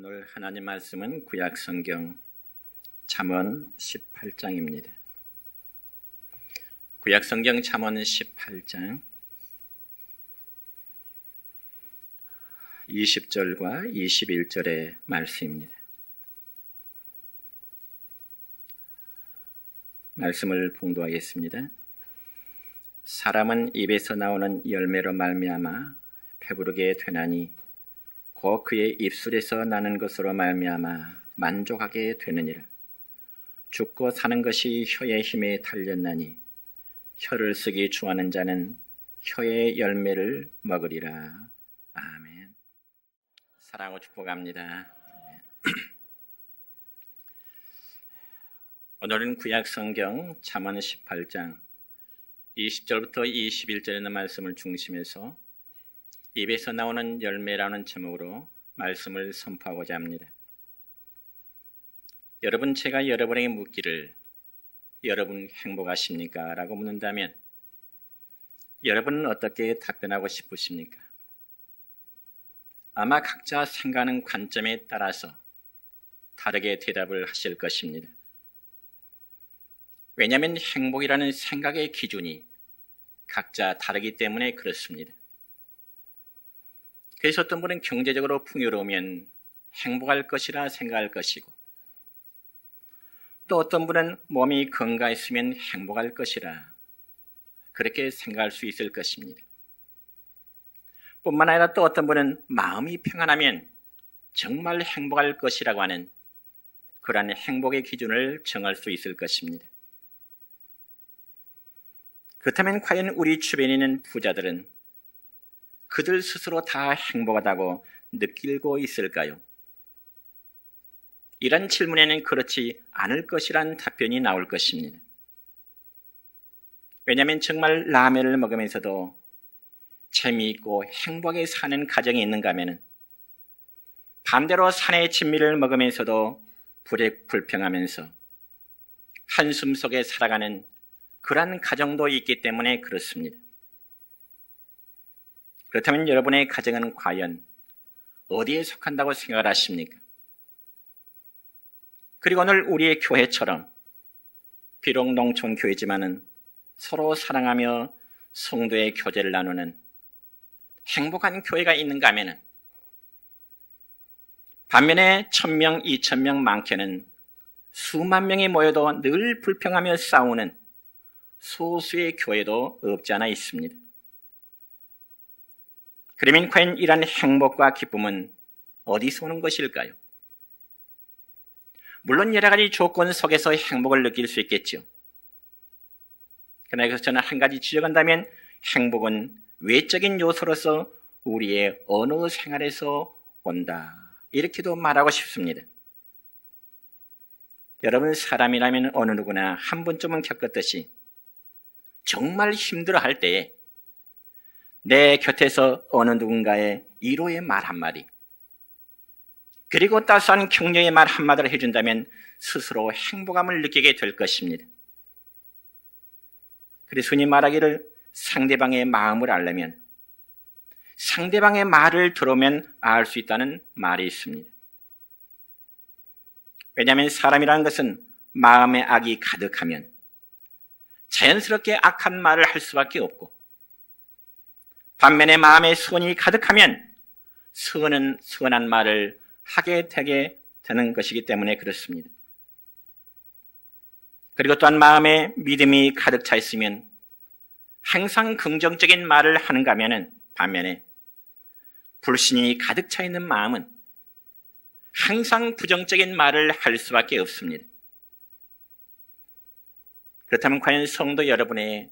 오늘 하나님 말씀은 구약 성경 잠언 18장입니다. 구약 성경 잠언 18장 20절과 21절의 말씀입니다. 말씀을 봉독하겠습니다. 사람은 입에서 나오는 열매로 말미암아 배부르게 되나니 곧 그의 입술에서 나는 것으로 말미암아 만족하게 되느니라. 죽고 사는 것이 혀의 힘에 달렸나니 혀를 쓰기 좋아하는 자는 혀의 열매를 먹으리라. 아멘. 사랑하고 축복합니다. 오늘은 구약 성경 잠언 18장 20절부터 21절에 있는 말씀을 중심해서 입에서 나오는 열매라는 제목으로 말씀을 선포하고자 합니다. 여러분, 제가 여러분에게 묻기를 여러분 행복하십니까? 라고 묻는다면 여러분은 어떻게 답변하고 싶으십니까? 아마 각자 생각하는 관점에 따라서 다르게 대답을 하실 것입니다. 왜냐하면 행복이라는 생각의 기준이 각자 다르기 때문에 그렇습니다. 그래서 어떤 분은 경제적으로 풍요로우면 행복할 것이라 생각할 것이고, 또 어떤 분은 몸이 건강했으면 행복할 것이라 그렇게 생각할 수 있을 것입니다. 뿐만 아니라 또 어떤 분은 마음이 평안하면 정말 행복할 것이라고 하는 그러한 행복의 기준을 정할 수 있을 것입니다. 그렇다면 과연 우리 주변에 있는 부자들은 그들 스스로 다 행복하다고 느끼고 있을까요? 이런 질문에는 그렇지 않을 것이란 답변이 나올 것입니다. 왜냐하면 정말 라면을 먹으면서도 재미있고 행복하게 사는 가정이 있는가 하면 반대로 산의 진미를 먹으면서도 불평하면서 한숨 속에 살아가는 그러한 가정도 있기 때문에 그렇습니다. 그렇다면 여러분의 가정은 과연 어디에 속한다고 생각을 하십니까? 그리고 오늘 우리의 교회처럼 비록 농촌 교회지만은 서로 사랑하며 성도의 교제를 나누는 행복한 교회가 있는가 하면은 반면에 1000명, 2000명 많게는 수만 명이 모여도 늘 불평하며 싸우는 소수의 교회도 없지 않아 있습니다. 그러면 과연 이러한 행복과 기쁨은 어디서 오는 것일까요? 물론 여러 가지 조건 속에서 행복을 느낄 수 있겠죠. 그러나 여기서 저는 한 가지 지적한다면 행복은 외적인 요소로서 우리의 언어 생활에서 온다. 이렇게도 말하고 싶습니다. 여러분, 사람이라면 어느 누구나 한 번쯤은 겪었듯이 정말 힘들어할 때에 내 곁에서 어느 누군가의 위로의 말 한마디, 그리고 따스한 격려의 말 한마디를 해준다면 스스로 행복함을 느끼게 될 것입니다. 그래서 흔히 말하기를 상대방의 마음을 알려면 상대방의 말을 들으면 알 수 있다는 말이 있습니다. 왜냐하면 사람이라는 것은 마음의 악이 가득하면 자연스럽게 악한 말을 할 수밖에 없고, 반면에 마음의 선이 가득하면 선한 말을 하게 되게 되는 것이기 때문에 그렇습니다. 그리고 또한 마음에 믿음이 가득 차 있으면 항상 긍정적인 말을 하는가 하면은 반면에 불신이 가득 차 있는 마음은 항상 부정적인 말을 할 수밖에 없습니다. 그렇다면 과연 성도 여러분의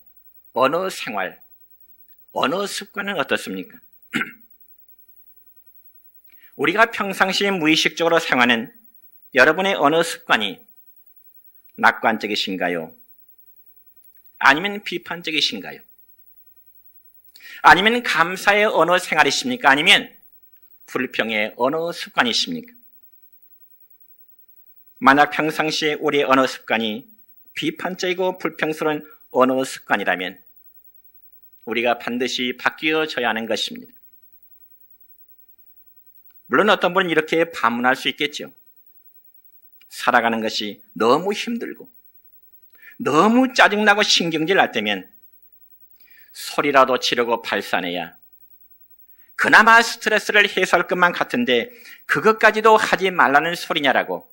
언어 생활, 언어 습관은 어떻습니까? 우리가 평상시에 무의식적으로 사용하는 여러분의 언어 습관이 낙관적이신가요? 아니면 비판적이신가요? 아니면 감사의 언어 생활이십니까? 아니면 불평의 언어 습관이십니까? 만약 평상시에 우리의 언어 습관이 비판적이고 불평스러운 언어 습관이라면 우리가 반드시 바뀌어져야 하는 것입니다. 물론 어떤 분은 이렇게 반문할 수 있겠죠. 살아가는 것이 너무 힘들고 너무 짜증나고 신경질 날 때면 소리라도 지르고 발산해야 그나마 스트레스를 해소할 것만 같은데 그것까지도 하지 말라는 소리냐라고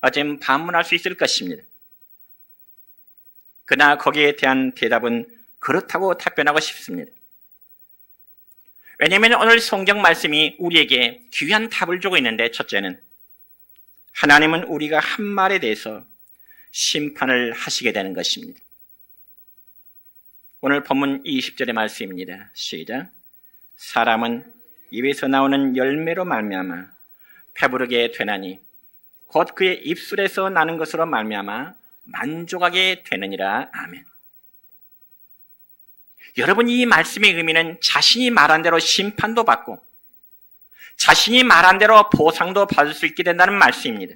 어쩌면 반문할 수 있을 것입니다. 그러나 거기에 대한 대답은 그렇다고 답변하고 싶습니다. 왜냐하면 오늘 성경 말씀이 우리에게 귀한 답을 주고 있는데, 첫째는 하나님은 우리가 한 말에 대해서 심판을 하시게 되는 것입니다. 오늘 본문 20절의 말씀입니다. 시작. 사람은 입에서 나오는 열매로 말미암아 배부르게 되나니 곧 그의 입술에서 나는 것으로 말미암아 만족하게 되느니라. 아멘. 여러분, 이 말씀의 의미는 자신이 말한 대로 심판도 받고 자신이 말한 대로 보상도 받을 수 있게 된다는 말씀입니다.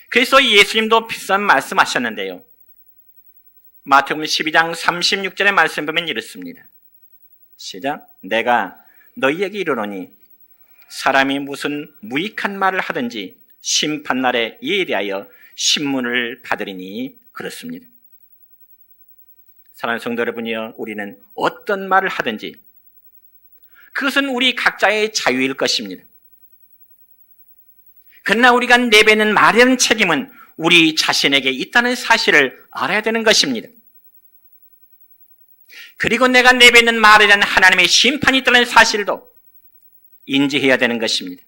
그래서 예수님도 비슷한 말씀하셨는데요. 마태복음 12장 36절의 말씀 보면 이렇습니다. 시작. 내가 너희에게 이르노니 사람이 무슨 무익한 말을 하든지 심판날에 이에 대하여 신문을 받으리니 그렇습니다. 사랑하는 성도 여러분이여, 우리는 어떤 말을 하든지 그것은 우리 각자의 자유일 것입니다. 그러나 우리가 내뱉는 말이라는 책임은 우리 자신에게 있다는 사실을 알아야 되는 것입니다. 그리고 내가 내뱉는 말에 대한 하나님의 심판이 있다는 사실도 인지해야 되는 것입니다.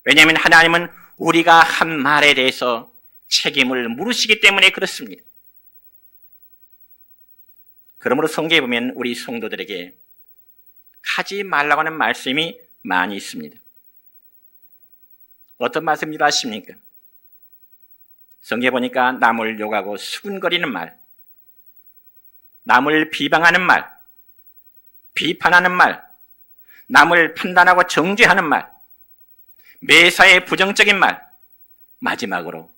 왜냐하면 하나님은 우리가 한 말에 대해서 책임을 물으시기 때문에 그렇습니다. 그러므로 성경에 보면 우리 성도들에게 하지 말라고 하는 말씀이 많이 있습니다. 어떤 말씀인지 아십니까? 성경에 보니까 남을 욕하고 수군거리는 말, 남을 비방하는 말, 비판하는 말, 남을 판단하고 정죄하는 말, 매사에 부정적인 말, 마지막으로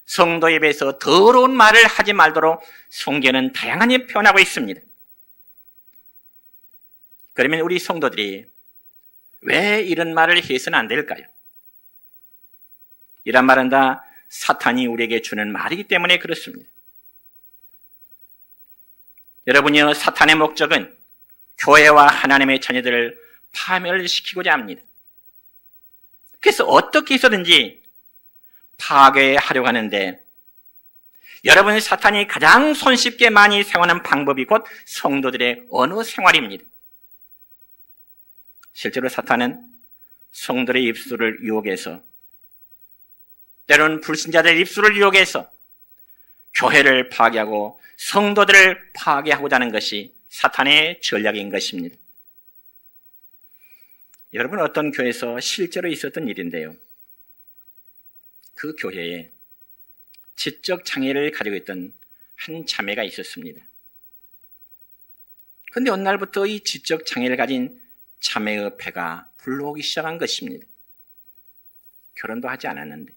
성도 입에서 더러운 말을 하지 말도록 성경은 다양하게 표현하고 있습니다. 그러면 우리 성도들이 왜 이런 말을 해서는 안 될까요? 이런 말은 다 사탄이 우리에게 주는 말이기 때문에 그렇습니다. 여러분이요, 사탄의 목적은 교회와 하나님의 자녀들을 파멸시키고자 합니다. 그래서 어떻게 해서든지 파괴하려고 하는데, 여러분, 사탄이 가장 손쉽게 많이 사용하는 방법이 곧 성도들의 언어 생활입니다. 실제로 사탄은 성도들의 입술을 유혹해서, 때로는 불신자들의 입술을 유혹해서 교회를 파괴하고 성도들을 파괴하고자 하는 것이 사탄의 전략인 것입니다. 여러분, 어떤 교회에서 실제로 있었던 일인데요. 그 교회에 지적 장애를 가지고 있던 한 자매가 있었습니다. 그런데 어느 날부터 이 지적 장애를 가진 자매의 배가 불러오기 시작한 것입니다. 결혼도 하지 않았는데.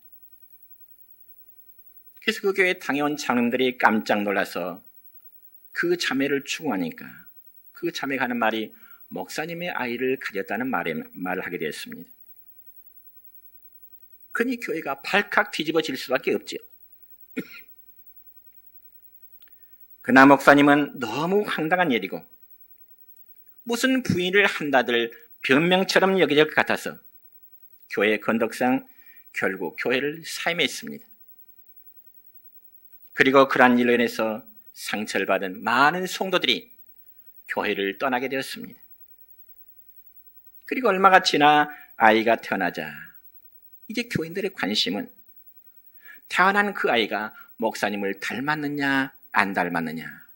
그래서 그 교회에 당해온 장로들이 깜짝 놀라서 그 자매를 추궁하니까 그 자매가 하는 말이 목사님의 아이를 가졌다는 말을 하게 되었습니다. 그러니 교회가 발칵 뒤집어질 수밖에 없지요. 그러나 목사님은 너무 황당한 일이고 무슨 부인을 한다들 변명처럼 여겨질 것 같아서 교회 건덕상 결국 교회를 사임했습니다. 그리고 그러한 일로 인해서 상처를 받은 많은 성도들이 교회를 떠나게 되었습니다. 그리고 얼마가 지나 아이가 태어나자 이제 교인들의 관심은 태어난 그 아이가 목사님을 닮았느냐 안 닮았느냐,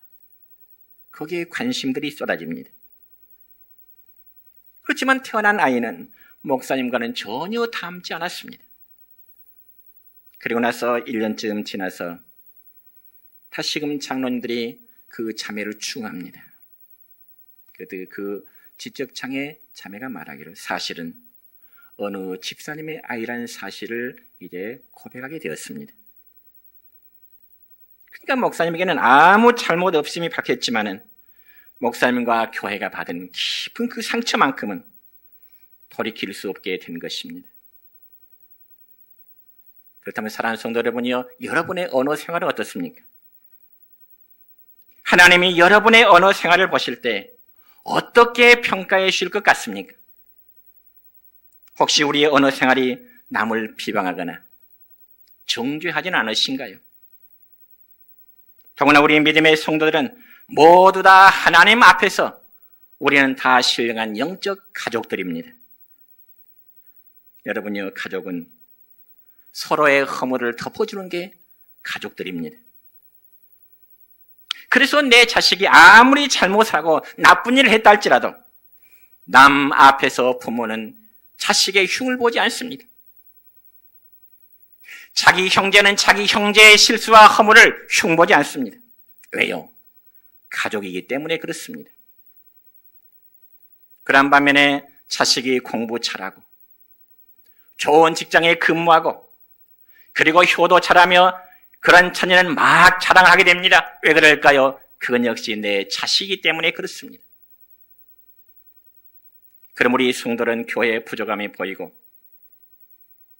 거기에 관심들이 쏟아집니다. 그렇지만 태어난 아이는 목사님과는 전혀 닮지 않았습니다. 그리고 나서 1년쯤 지나서 다시금 장로님들이 그 자매를 추궁합니다. 그 지적장애 자매가 말하기를 사실은 어느 집사님의 아이라는 사실을 이제 고백하게 되었습니다. 그러니까 목사님에게는 아무 잘못 없음이 밝혔지만은 목사님과 교회가 받은 깊은 그 상처만큼은 돌이킬 수 없게 된 것입니다. 그렇다면 사랑하는 성도 여러분이요, 여러분의 언어 생활은 어떻습니까? 하나님이 여러분의 언어 생활을 보실 때 어떻게 평가해 주실 것 같습니까? 혹시 우리의 언어 생활이 남을 비방하거나 정죄하지는 않으신가요? 더구나 우리 믿음의 성도들은 모두 다 하나님 앞에서 우리는 다 신령한 영적 가족들입니다. 여러분요, 가족은 서로의 허물을 덮어주는 게 가족들입니다. 그래서 내 자식이 아무리 잘못하고 나쁜 일을 했다 할지라도 남 앞에서 부모는 자식의 흉을 보지 않습니다. 자기 형제는 자기 형제의 실수와 허물을 흉보지 않습니다. 왜요? 가족이기 때문에 그렇습니다. 그런 반면에 자식이 공부 잘하고 좋은 직장에 근무하고 그리고 효도 잘하며 그런 처녀는 막 자랑을 하게 됩니다. 왜 그럴까요? 그건 역시 내 자식이기 때문에 그렇습니다. 그럼 우리 성도는 교회의 부족함이 보이고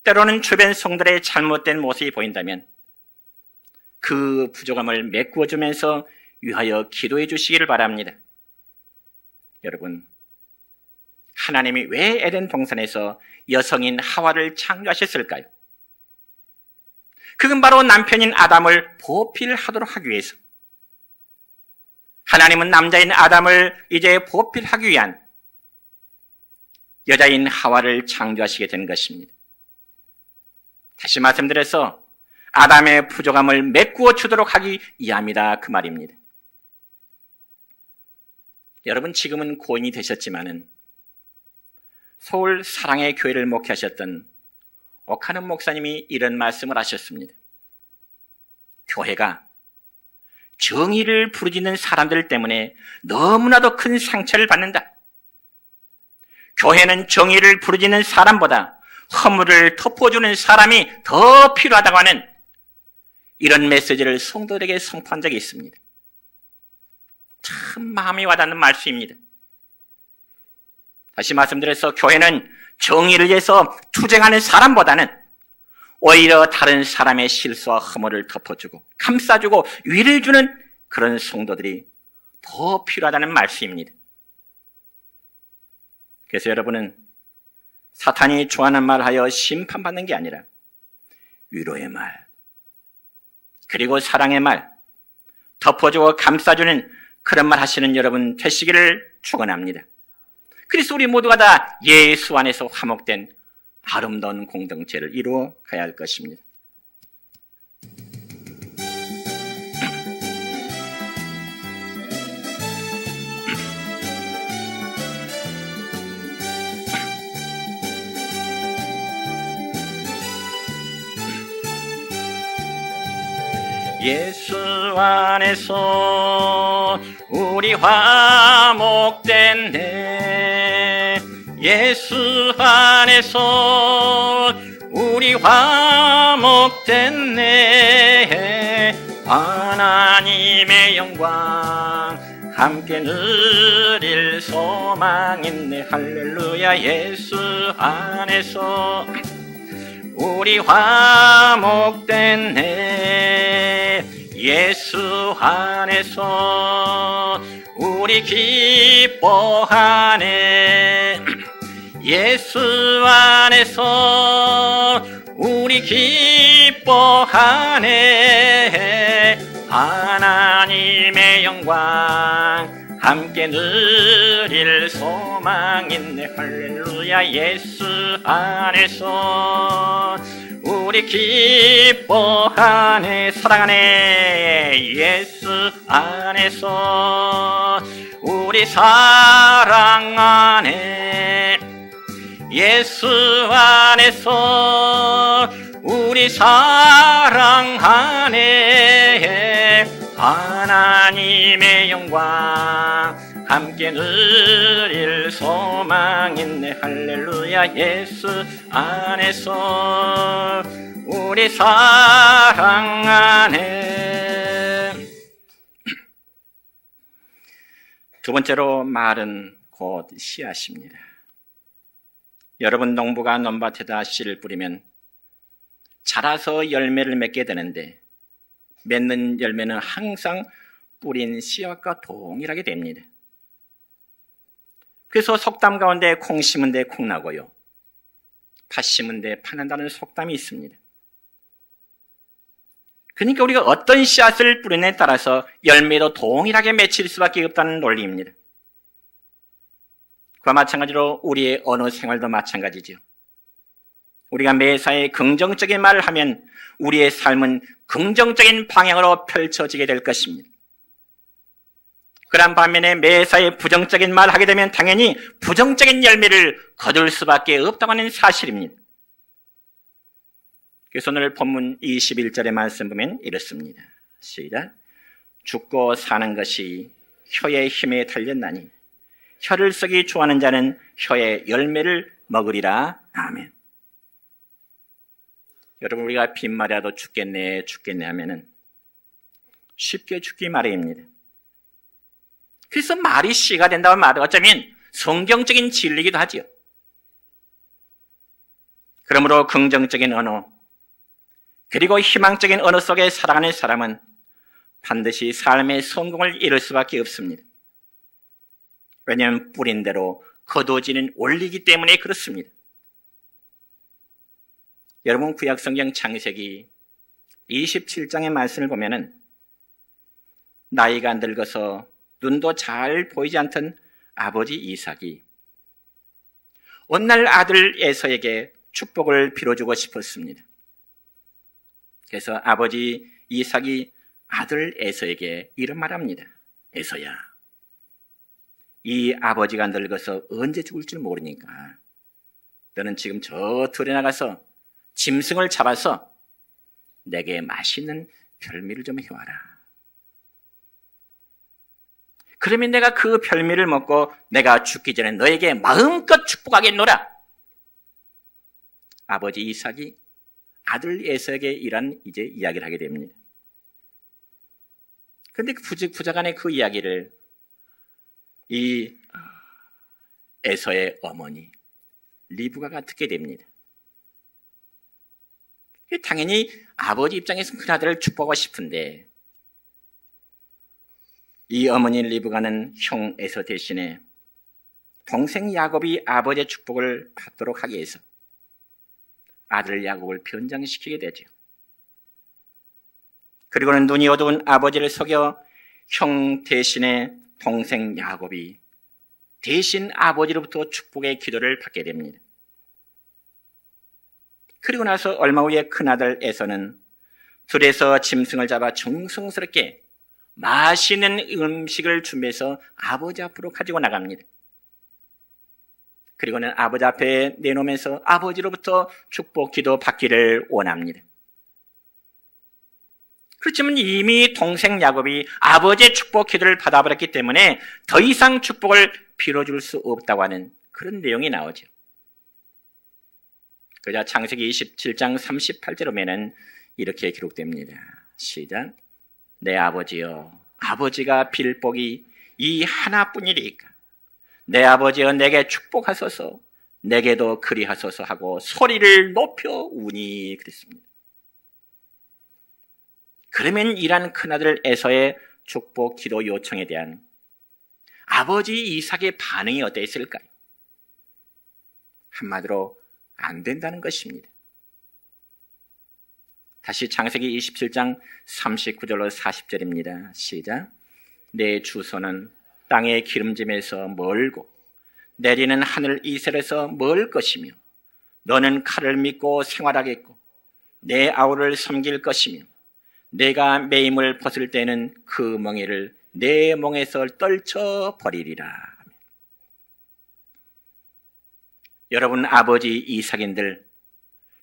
때로는 주변 성도들의 잘못된 모습이 보인다면 그 부족함을 메꾸어주면서 위하여 기도해 주시기를 바랍니다. 여러분, 하나님이 왜 에덴 동산에서 여성인 하와를 창조하셨을까요? 그건 바로 남편인 아담을 보필하도록 하기 위해서. 하나님은 남자인 아담을 이제 보필하기 위한 여자인 하와를 창조하시게 된 것입니다. 다시 말씀드려서 아담의 부족함을 메꾸어 주도록 하기 위함이다, 그 말입니다. 여러분, 지금은 고인이 되셨지만은 서울 사랑의 교회를 목회하셨던 옥하는 목사님이 이런 말씀을 하셨습니다. 교회가 정의를 부르짖는 사람들 때문에 너무나도 큰 상처를 받는다. 교회는 정의를 부르짖는 사람보다 허물을 덮어주는 사람이 더 필요하다고 하는 이런 메시지를 성도들에게 선포한 적이 있습니다. 참 마음이 와닿는 말씀입니다. 다시 말씀드려서 교회는 정의를 위해서 투쟁하는 사람보다는 오히려 다른 사람의 실수와 허물을 덮어주고 감싸주고 위를 주는 그런 성도들이 더 필요하다는 말씀입니다. 그래서 여러분은 사탄이 좋아하는 말하여 심판받는 게 아니라 위로의 말, 그리고 사랑의 말, 덮어주고 감싸주는 그런 말 하시는 여러분 되시기를 축원합니다. 그래서 우리 모두가 다 예수 안에서 화목된 아름다운 공동체를 이루어 가야 할 것입니다. 예수 안에서 우리 화목됐네. 예수 안에서 우리 화목됐네. 하나님의 영광 함께 누릴 소망 있네. 할렐루야. 예수 안에서 우리 화목됐네. 예수 안에서 우리 기뻐하네. 예수 안에서 우리 기뻐하네. 하나님의 영광 함께 누릴 소망 있네. 할렐루야. 예수 안에서 우리 기뻐하네. 사랑하네. 예수 안에서 우리 사랑하네. 예수 안에서 우리 사랑하네. 하나님의 영광 함께 누릴 소망 있네. 할렐루야. 예수 안에서 우리 사랑하네. 두 번째로 말은 곧 씨앗입니다. 여러분, 농부가 논밭에다 씨를 뿌리면 자라서 열매를 맺게 되는데 맺는 열매는 항상 뿌린 씨앗과 동일하게 됩니다. 그래서 속담 가운데 콩 심은 데 콩 나고요, 팥 심은 데 파 난다는 속담이 있습니다. 그러니까 우리가 어떤 씨앗을 뿌리느냐에 따라서 열매도 동일하게 맺힐 수밖에 없다는 논리입니다. 그와 마찬가지로 우리의 언어 생활도 마찬가지죠. 우리가 매사에 긍정적인 말을 하면 우리의 삶은 긍정적인 방향으로 펼쳐지게 될 것입니다. 그런 반면에 매사에 부정적인 말을 하게 되면 당연히 부정적인 열매를 거둘 수밖에 없다고 하는 사실입니다. 그래서 오늘 본문 21절의 말씀 보면 이렇습니다. 시작. 죽고 사는 것이 혀의 힘에 달렸나니 혀를 쓰기 좋아하는 자는 혀의 열매를 먹으리라. 아멘. 여러분, 우리가 빈말이라도 죽겠네 하면은 쉽게 죽기 마련입니다. 그래서 말이 씨가 된다고 말은 어쩌면 성경적인 진리이기도 하지요. 그러므로 긍정적인 언어, 그리고 희망적인 언어 속에 살아가는 사람은 반드시 삶의 성공을 이룰 수밖에 없습니다. 왜냐하면 뿌린 대로 거두어지는 원리이기 때문에 그렇습니다. 여러분, 구약성경 창세기 27장의 말씀을 보면은 나이가 늙어서 눈도 잘 보이지 않던 아버지 이삭이 어느 날 아들 에서에게 축복을 빌어주고 싶었습니다. 그래서 아버지 이삭이 아들 에서에게 이런 말합니다. 에서야, 이 아버지가 늙어서 언제 죽을 줄 모르니까 너는 지금 저 들에 나가서 짐승을 잡아서 내게 맛있는 별미를 좀 해와라. 그러면 내가 그 별미를 먹고 내가 죽기 전에 너에게 마음껏 축복하겠노라. 아버지 이삭이 아들 에서에게 이런 이제 이야기를 하게 됩니다. 그런데 부자간의 그 이야기를 이 에서의 어머니 리브가가 듣게 됩니다. 당연히 아버지 입장에서는 그 아들을 축복하고 싶은데 이 어머니 리브가는 형 에서 대신에 동생 야곱이 아버지의 축복을 받도록 하기 위해서 아들 야곱을 변장시키게 되죠. 그리고는 눈이 어두운 아버지를 속여 형 대신에 동생 야곱이 대신 아버지로부터 축복의 기도를 받게 됩니다. 그리고 나서 얼마 후에 큰아들 에서는 들에서 짐승을 잡아 정성스럽게 맛있는 음식을 준비해서 아버지 앞으로 가지고 나갑니다. 그리고는 아버지 앞에 내놓으면서 아버지로부터 축복 기도 받기를 원합니다. 그렇지만 이미 동생 야곱이 아버지의 축복 기도를 받아버렸기 때문에 더 이상 축복을 빌어줄 수 없다고 하는 그런 내용이 나오죠. 그자 창세기 27장 38절에 보면은 이렇게 기록됩니다. 시작. 내 아버지여, 아버지가 빌 복이 이 하나뿐이리까 내 아버지여 내게 축복하소서, 내게도 그리하소서 하고 소리를 높여 우니 그랬습니다. 그러면 이란 큰아들 에서의 축복 기도 요청에 대한 아버지 이삭의 반응이 어땠을까요? 한마디로 안 된다는 것입니다. 다시 창세기 27장 39절로 40절입니다. 시작. 내 주소는 땅의 기름짐에서 멀고 내리는 하늘 이슬에서 멀 것이며 너는 칼을 믿고 생활하겠고 내 아우를 섬길 것이며 내가 매임을 벗을 때는 그 멍에를 내 멍에서 떨쳐버리리라. 여러분, 아버지 이삭인들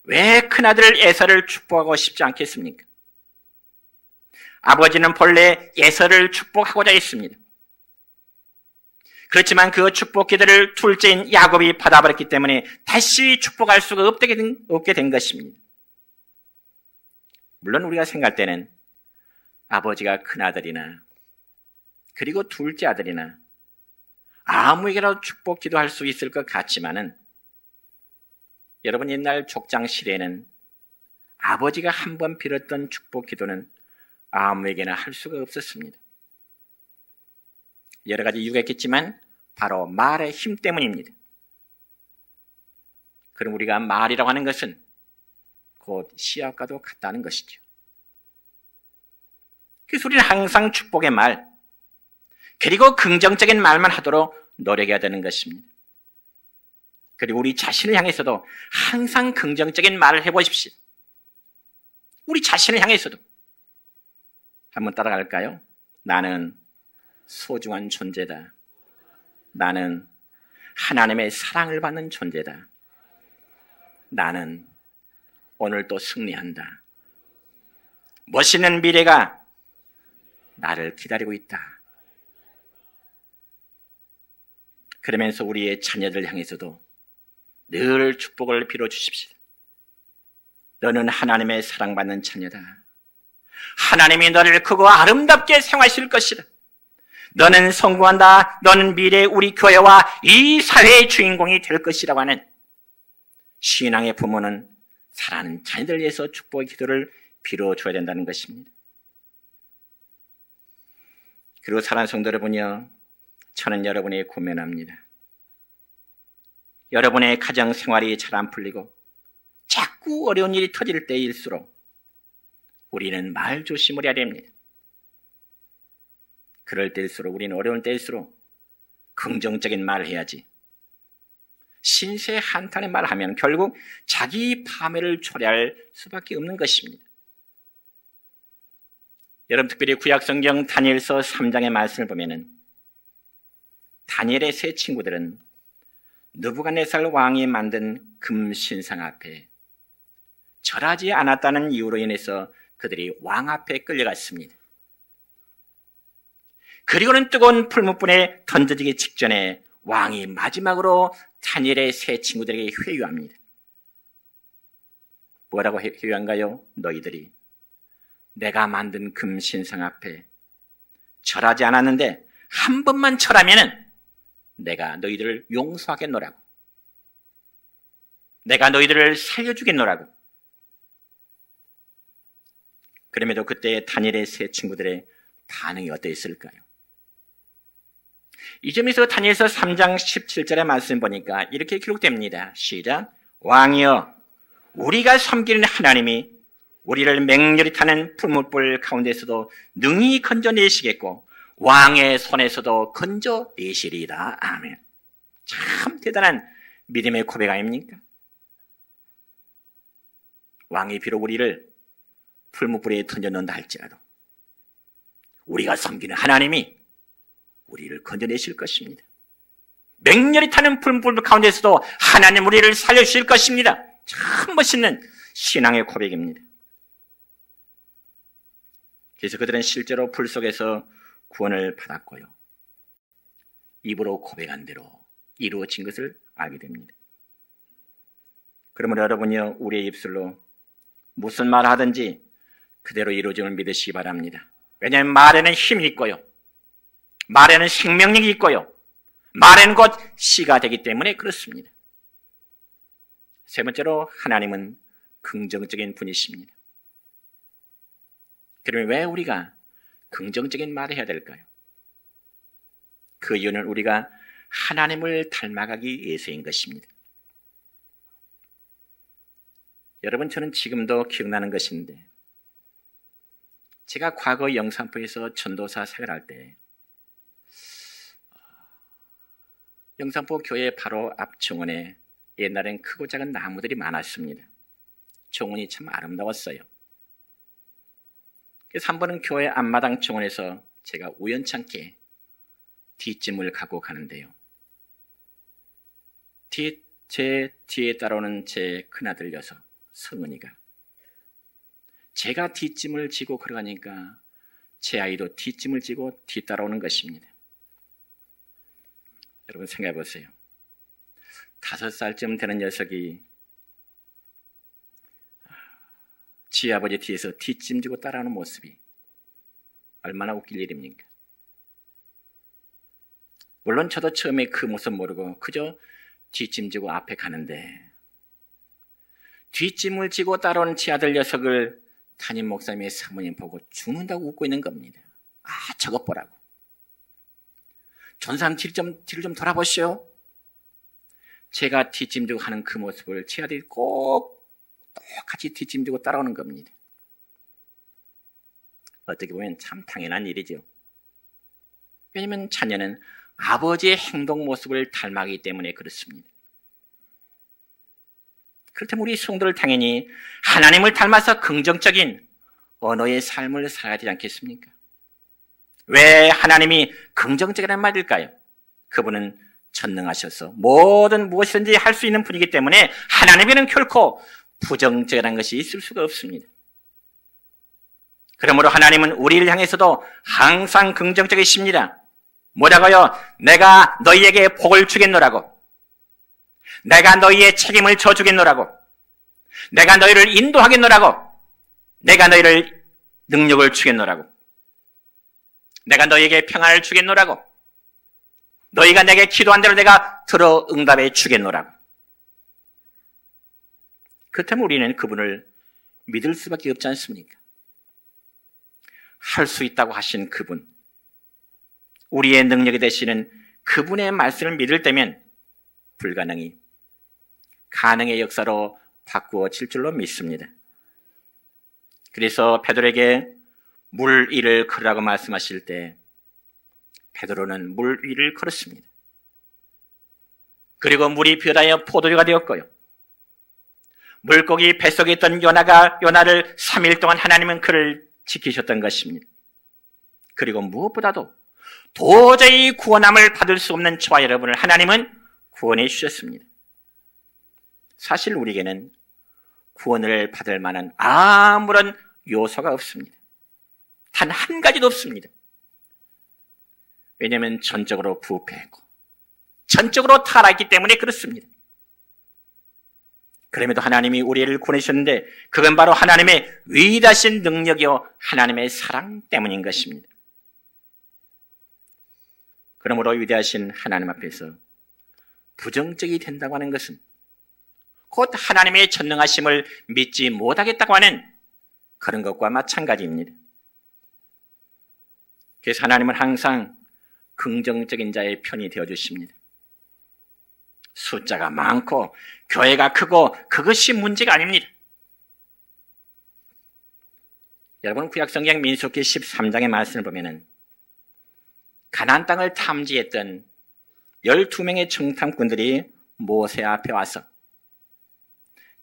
왜 큰아들 에서를 축복하고 싶지 않겠습니까? 아버지는 본래 에서를 축복하고자 했습니다. 그렇지만 그 축복 기도를 둘째인 야곱이 받아버렸기 때문에 다시 축복할 수가 없게 된 것입니다. 물론 우리가 생각할 때는 아버지가 큰아들이나 그리고 둘째 아들이나 아무에게라도 축복 기도할 수 있을 것 같지만은 여러분 옛날 족장 시대에는 아버지가 한 번 빌었던 축복 기도는 아무에게나 할 수가 없었습니다. 여러 가지 이유가 있겠지만 바로 말의 힘 때문입니다. 그럼 우리가 말이라고 하는 것은 곧 씨앗과도 같다는 것이죠. 그래서 우리는 항상 축복의 말, 그리고 긍정적인 말만 하도록 노력해야 되는 것입니다. 그리고 우리 자신을 향해서도 항상 긍정적인 말을 해보십시오. 우리 자신을 향해서도. 한번 따라갈까요? 나는 소중한 존재다. 나는 하나님의 사랑을 받는 존재다. 나는 오늘 또 승리한다. 멋있는 미래가 나를 기다리고 있다. 그러면서 우리의 자녀들 향해서도 늘 축복을 빌어주십시오. 너는 하나님의 사랑받는 자녀다. 하나님이 너를 크고 아름답게 생활하실 것이다. 너는 성공한다. 너는 미래 우리 교회와 이 사회의 주인공이 될 것이라고 하는 신앙의 부모는 사랑하는 자녀들 위해서 축복의 기도를 빌어줘야 된다는 것입니다. 그리고 사랑하는 성도 여러분이요, 저는 여러분이 고민합니다. 여러분의 가정 생활이 잘 안 풀리고 자꾸 어려운 일이 터질 때일수록 우리는 말 조심을 해야 됩니다. 그럴 때일수록 우리는 어려운 때일수록 긍정적인 말을 해야지. 신세 한탄의 말을 하면 결국 자기 파멸을 초래할 수밖에 없는 것입니다. 여러분 특별히 구약성경 다니엘서 3장의 말씀을 보면은 다니엘의 세 친구들은 느부갓네살 왕이 만든 금신상 앞에 절하지 않았다는 이유로 인해서 그들이 왕 앞에 끌려갔습니다. 그리고는 뜨거운 풀무불에 던져지기 직전에 왕이 마지막으로 다니엘의 세 친구들에게 회유합니다. 뭐라고 회유한가요? 너희들이 내가 만든 금신상 앞에 절하지 않았는데 한 번만 절하면은 내가 너희들을 용서하겠노라고. 내가 너희들을 살려주겠노라고. 그럼에도 그때 다니엘의 세 친구들의 반응이 어떠했을까요? 이 점에서 다니엘서 3장 17절의 말씀 보니까 이렇게 기록됩니다. 시작. 왕이여, 우리가 섬기는 하나님이 우리를 맹렬히 타는 풀무불 가운데서도 능히 건져내시겠고 왕의 손에서도 건져내시리이다. 아멘. 참 대단한 믿음의 고백 아닙니까? 왕이 비록 우리를 풀무불에 던져놓는다 할지라도 우리가 섬기는 하나님이 우리를 건져내실 것입니다. 맹렬히 타는 풀무불 가운데서도 하나님 우리를 살려주실 것입니다. 참 멋있는 신앙의 고백입니다. 그래서 그들은 실제로 불 속에서 구원을 받았고요. 입으로 고백한 대로 이루어진 것을 알게 됩니다. 그러므로 여러분이요, 우리의 입술로 무슨 말을 하든지 그대로 이루어짐을 믿으시기 바랍니다. 왜냐하면 말에는 힘이 있고요. 말에는 생명력이 있고요. 말에는 곧 씨가 되기 때문에 그렇습니다. 세 번째로 하나님은 긍정적인 분이십니다. 그러면 왜 우리가 긍정적인 말을 해야 될까요? 그 이유는 우리가 하나님을 닮아가기 위해서인 것입니다. 여러분, 저는 지금도 기억나는 것인데 제가 과거 영산포에서 전도사 생활할 때 영산포 교회 바로 앞 정원에 옛날엔 크고 작은 나무들이 많았습니다. 정원이 참 아름다웠어요. 그래서 한 번은 교회 앞마당 정원에서 제가 우연찮게 뒷짐을 갖고 가는데요. 제 뒤에 따라오는 제 큰아들 녀석 성은이가 제가 뒷짐을 지고 걸어가니까 제 아이도 뒷짐을 지고 뒤따라오는 것입니다. 여러분 생각해 보세요. 5살쯤 되는 녀석이 지 아버지 뒤에서 뒷짐 지고 따라오는 모습이 얼마나 웃길 일입니까? 물론 저도 처음에 그 모습 모르고 그저 뒷짐지고 앞에 가는데 뒷짐을 지고 따라오는 제 아들 녀석을 담임 목사님의 사모님 보고 죽는다고 웃고 있는 겁니다. 아, 저것 보라고. 전사님 뒤를 좀 돌아보시오. 제가 뒷짐지고 하는 그 모습을 제 아들이 꼭 똑같이 뒷짐지고 따라오는 겁니다. 어떻게 보면 참 당연한 일이죠. 왜냐하면 자녀는 아버지의 행동 모습을 닮아가기 때문에 그렇습니다. 그렇다면 우리 성도를 당연히 하나님을 닮아서 긍정적인 언어의 삶을 살아야 되지 않겠습니까? 왜 하나님이 긍정적이라는 말일까요? 그분은 전능하셔서 모든 무엇이든지 할 수 있는 분이기 때문에 하나님에는 결코 부정적이라는 것이 있을 수가 없습니다. 그러므로 하나님은 우리를 향해서도 항상 긍정적이십니다. 뭐라고요? 내가 너희에게 복을 주겠노라고. 내가 너희의 책임을 져주겠노라고. 내가 너희를 인도하겠노라고. 내가 너희를 능력을 주겠노라고. 내가 너희에게 평안을 주겠노라고. 너희가 내게 기도한 대로 내가 들어 응답해 주겠노라고. 그렇다면 우리는 그분을 믿을 수밖에 없지 않습니까? 할 수 있다고 하신 그분, 우리의 능력이 되시는 그분의 말씀을 믿을 때면 불가능이 가능의 역사로 바꾸어질 줄로 믿습니다. 그래서 베드로에게 물 위를 걸으라고 말씀하실 때 베드로는 물 위를 걸었습니다. 그리고 물이 변하여 포도주가 되었고요. 물고기 뱃속에 있던 요나를 3일 동안 하나님은 그를 지키셨던 것입니다. 그리고 무엇보다도 도저히 구원함을 받을 수 없는 저와 여러분을 하나님은 구원해 주셨습니다. 사실 우리에게는 구원을 받을 만한 아무런 요소가 없습니다. 단 한 가지도 없습니다. 왜냐하면 전적으로 부패했고 전적으로 타락했기 때문에 그렇습니다. 그럼에도 하나님이 우리를 구원하셨는데 그건 바로 하나님의 위대하신 능력이요 하나님의 사랑 때문인 것입니다. 그러므로 위대하신 하나님 앞에서 부정적이 된다고 하는 것은 곧 하나님의 전능하심을 믿지 못하겠다고 하는 그런 것과 마찬가지입니다. 그래서 하나님은 항상 긍정적인 자의 편이 되어주십니다. 숫자가 많고 교회가 크고 그것이 문제가 아닙니다. 여러분 구약성경 민수기 13장의 말씀을 보면은 가나안 땅을 탐지했던 12명의 정탐꾼들이 모세 앞에 와서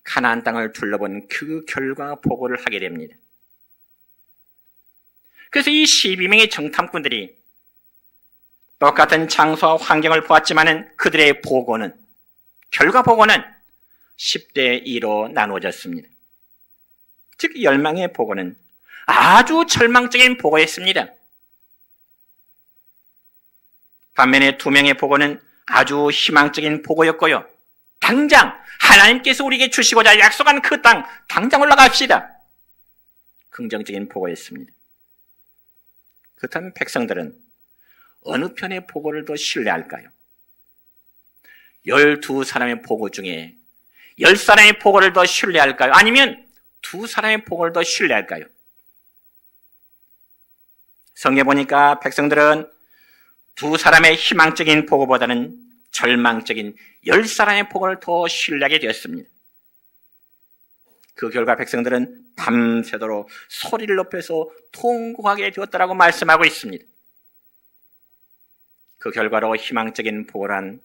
가나안 땅을 둘러본 그 결과 보고를 하게 됩니다. 그래서 이 12명의 정탐꾼들이 똑같은 장소와 환경을 보았지만은 그들의 결과 보고는 10대 2로 나누어졌습니다. 즉 10명의 보고는 아주 절망적인 보고였습니다. 반면에 2명의 보고는 아주 희망적인 보고였고요. 당장 하나님께서 우리에게 주시고자 약속한 그 땅 당장 올라갑시다. 긍정적인 보고였습니다. 그렇다면 백성들은 어느 편의 보고를 더 신뢰할까요? 12사람의 보고 중에 10사람의 보고를 더 신뢰할까요? 아니면 2사람의 보고를 더 신뢰할까요? 성경에 보니까 백성들은 2사람의 희망적인 보고보다는 절망적인 10사람의 보고를 더 신뢰하게 되었습니다. 그 결과 백성들은 밤새도록 소리를 높여서 통곡하게 되었다라고 말씀하고 있습니다. 그 결과로 희망적인 보고란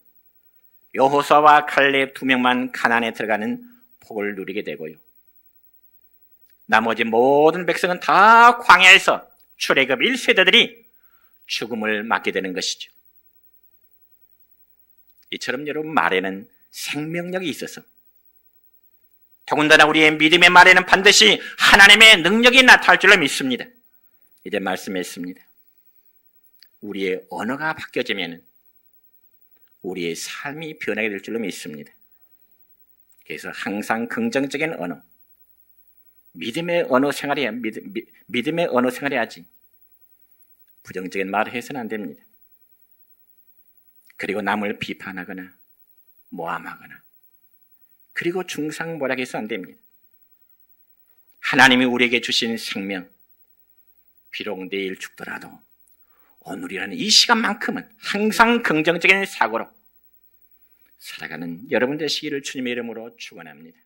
여호수아와 갈렙 2명만 가나안에 들어가는 복을 누리게 되고요. 나머지 모든 백성은 다 광야에서 출애굽 1세대들이 죽음을 맞게 되는 것이죠. 이처럼 여러분 말에는 생명력이 있어서 더군다나 우리의 믿음의 말에는 반드시 하나님의 능력이 나타날 줄로 믿습니다. 이제 말씀했습니다. 우리의 언어가 바뀌어지면 우리의 삶이 변하게 될 줄로 믿습니다. 그래서 항상 긍정적인 언어, 믿음의 언어 생활해야지 부정적인 말을 해서는 안 됩니다. 그리고 남을 비판하거나 모함하거나 그리고 중상모략해서 안 됩니다. 하나님이 우리에게 주신 생명, 비록 내일 죽더라도 오늘이라는 이 시간만큼은 항상 긍정적인 사고로 살아가는 여러분 되시기를 주님의 이름으로 축원합니다.